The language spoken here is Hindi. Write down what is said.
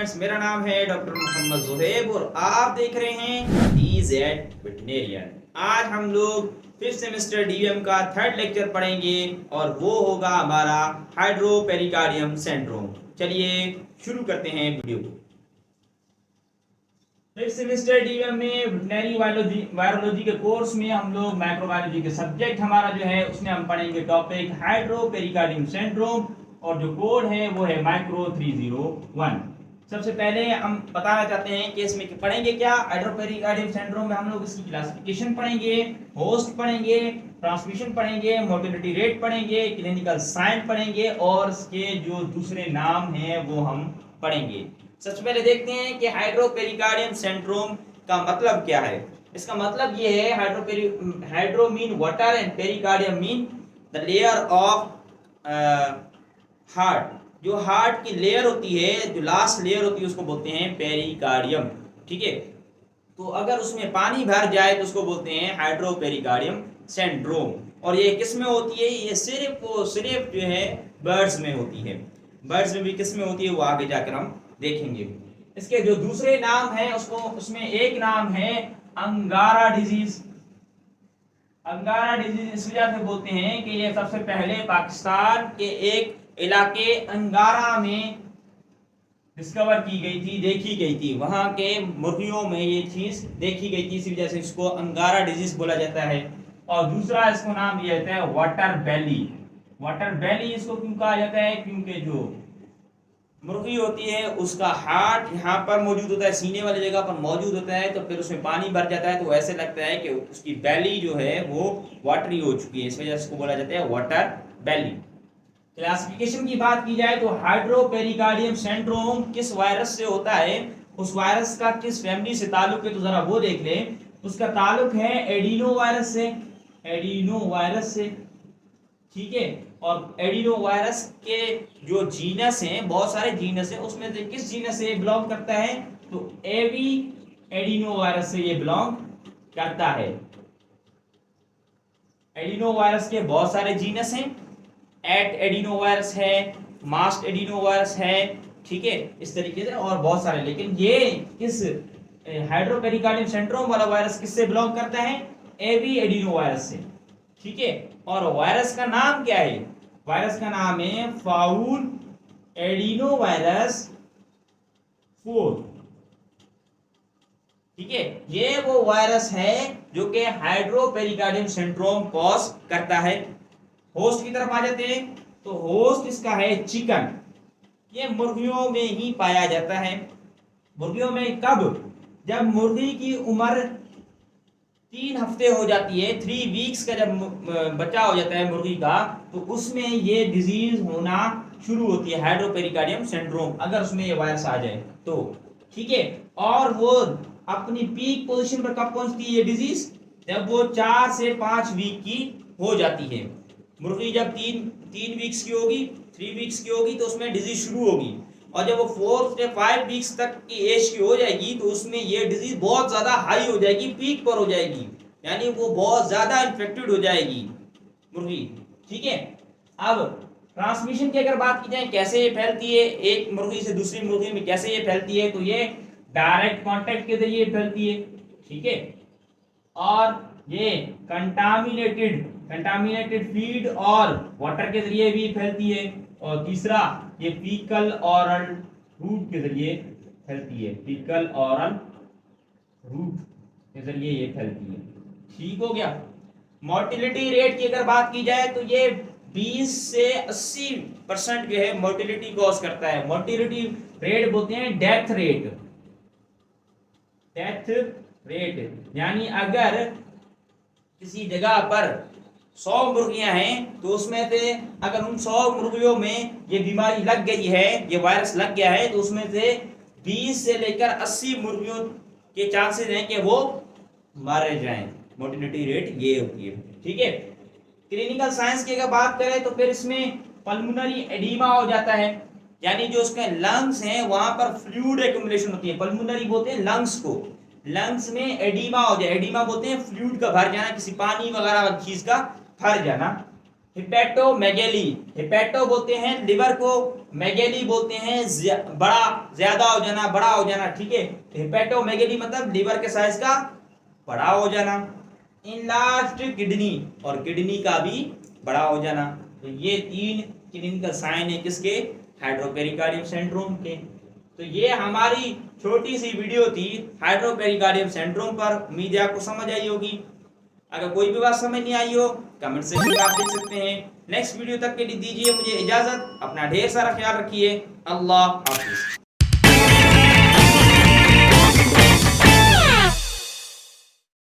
स्टूडेंट्स, मेरा नाम है डॉक्टर मोहम्मद जुहैब और आप देख रहे हैं DZ वेटरिनेरियन। आज हम लोग फिफ्थ सेमेस्टर DVM का थर्ड लेक्चर पढ़ेंगे और वो होगा हमारा हाइड्रोपेरिकार्डियम सिंड्रोम। चलिए शुरू करते हैं वीडियो को। फिफ्थ सेमेस्टर DVM में वेटरिनरी वायरोलॉजी के कोर्स में हम लोग माइक्रोबायोलॉजी के सब्जेक्ट हमारा जो है उसमें हम पढ़ेंगे टॉपिक हाइड्रोपेरिकार्डियम सिंड्रोम और जो कोड है वो है माइक्रो 301। सबसे पहले हम बताना चाहते हैं कि इसमें पढ़ेंगे क्या। हाइड्रोपेरिकार्डियम सिंड्रोम में हम लोग इसकी क्लासिफिकेशन पढ़ेंगे, होस्ट पढ़ेंगे, ट्रांसमिशन पढ़ेंगे, मोर्टेलिटी रेट पढ़ेंगे, क्लिनिकल साइन पढ़ेंगे और इसके जो दूसरे नाम हैं वो हम पढ़ेंगे। सबसे पहले देखते हैं कि हाइड्रोपेरिकार्डियम सिंड्रोम का मतलब क्या है। इसका मतलब ये है hydro mean water and pericardium mean the layer of heart. जो हार्ट की लेयर होती है, जो लास्ट लेयर होती है उसको बोलते हैं पेरिकार्डियम। ठीक है, तो अगर उसमें पानी भर जाए तो उसको बोलते हैं हाइड्रोपेरिकार्डियम सिंड्रोम। और ये किस में होती है? ये सिर्फ जो है बर्ड्स में होती है। बर्ड्स में भी किस में होती है वो आगे जाकर हम देखेंगे। इसके जो दूसरे नाम है उसमें एक नाम है अंगारा डिजीज। अंगारा डिजीज इस वजह से बोलते हैं कि ये सबसे पहले पाकिस्तान के एक इलाके अंगारा में डिस्कवर की गई थी, देखी गई थी। वहां के मुर्गियों में ये चीज देखी गई थी, इसी वजह से इसको अंगारा डिजीज बोला जाता है। और दूसरा इसको नाम दिया जाता है वाटर बेली। वाटर बेली इसको क्यों कहा जाता है? क्योंकि जो मुर्गी होती है उसका हार्ट यहाँ पर मौजूद होता है, सीने वाली जगह पर मौजूद होता है, तो फिर उसमें पानी भर जाता है तो ऐसे लगता है कि उसकी बेली जो है वो वाटरी हो चुकी है, इस वजह से इसको बोला जाता है वाटर बेली। क्लासिफिकेशन की बात की जाए तो हाइड्रोपेरिकार्डियम सिंड्रोम किस वायरस से होता है, उस वायरस का किस फैमिली से ताल्लुक है तो जरा वो देख लें। उसका ताल्लुक है एडिनो वायरस से, एडिनो वायरस से। ठीक है, और एडिनो वायरस के जो जीनस हैं, बहुत सारे जीनस हैं, उसमें से किस जीनस से बिलोंग करता है तो एवी एडिनो वायरस से ये बिलोंग करता है। एडिनो वायरस के बहुत सारे जीनस हैं, एट एडिनो वायरस है, मास्ट एडिनो वायरस है, ठीक है, इस तरीके से और बहुत सारे। लेकिन ये किस हाइड्रोपेरिकार्डियम सिंड्रोम वाला वायरस किससे बिलोंग करता है? एवी एडिनो वायरस से। ठीक है, और वायरस का नाम क्या है? वायरस का नाम है फाउल एडिनो वायरस 4। ठीक है, ये वो वायरस है जो कि हाइड्रोपेरिकार्डियम सिंड्रोम कॉज करता है। होस्ट की तरफ आ जाते हैं तो होस्ट इसका है चिकन। ये मुर्गियों में ही पाया जाता है। मुर्गियों में कब? जब मुर्गी की उम्र 3 हफ्ते हो जाती है, 3 वीक्स का जब बच्चा हो जाता है मुर्गी का, तो उसमें ये डिजीज होना शुरू होती है, हाइड्रोपेरिकार्डियम सिंड्रोम, अगर उसमें ये वायरस आ जाए तो। ठीक है, और वो अपनी पीक पोजीशन पर कब पहुंचती है ये डिजीज? जब वो 4 से 5 वीक की हो जाती है। मुर्गी जब 3 वीक्स की होगी, 3 वीक्स की होगी तो उसमें डिजीज शुरू होगी, और जब वो 4 से 5 वीक्स तक की एज की हो जाएगी तो उसमें ये डिजीज बहुत ज्यादा हाई हो जाएगी, पीक पर हो जाएगी, यानी वो बहुत ज्यादा इन्फेक्टेड हो जाएगी मुर्गी। ठीक है, अब ट्रांसमिशन की अगर बात की जाए कैसे ये फैलती है, एक मुर्गी से दूसरी मुर्गी में कैसे ये फैलती है, तो ये डायरेक्ट कांटेक्ट के जरिए फैलती है। ठीक है, और ये कंटामिनेटेड फीड और वाटर के जरिए भी फैलती है, और तीसरा ये फीकल ऑरल रूट के जरिए फैलती है, फीकल ऑरल रूट के जरिए ये फैलती है। ठीक हो गया। मोर्टेलिटी रेट की अगर बात की जाए तो ये 20 से 80% जो है मोर्टेलिटी कॉज करता है। मोर्टेलिटी रेट बोलते हैं डेथ रेट। डेथ रेट यानी अगर किसी जगह पर 100 मुर्गियां हैं तो उसमें से अगर उन 100 मुर्गियों में ये बीमारी लग गई है, ये वायरस लग गया है, तो उसमें से 20 से लेकर 80 मुर्गियों के चांसेस हैं कि वो मारे जाएं। मोर्टेलिटी रेट ये होती है। ठीक है, क्लिनिकल साइंस की अगर बात करें तो फिर इसमें पल्मोनरी एडिमा हो जाता है, यानी जो उसके लंग्स हैं वहां पर फ्लूइड एक्यूमुलेशन होती है। पल्मोनरी बोलते हैं लंग्स को, लंग्स में एडिमा हो जाए, एडिमा बोलते हैं फ्लूइड का भर जाना, किसी पानी वगैरह चीज का भर जाना। हिपैटोमेगैली, हिपैटो बोलते हैं लिवर को, मेगैली बोलते हैं बड़ा, ज्यादा हो जाना, बड़ा हो जाना, ठीक है। तो हिपैटोमेगैली मतलब लिवर के साइज का बड़ा हो जाना। इनलार्ज्ड किडनी, और किडनी का भी बड़ा हो जाना। तो ये 3 क्लिनिकल साइन है किसके, हाइड्रोपेरिकार्डियम सिंड्रोम के। तो ये हमारी छोटी सी वीडियो थी हाइड्रोपेरिकार्डियम सिंड्रोम पर। उम्मीद है आपको समझ आई होगी। अगर कोई भी बात समझ नहीं आई हो कमेंट सेक्शन में आप देख सकते हैं। नेक्स्ट वीडियो तक के लिए दीजिए मुझे इजाजत। अपना ढेर सारा ख्याल रखिए। अल्लाह हाफिज।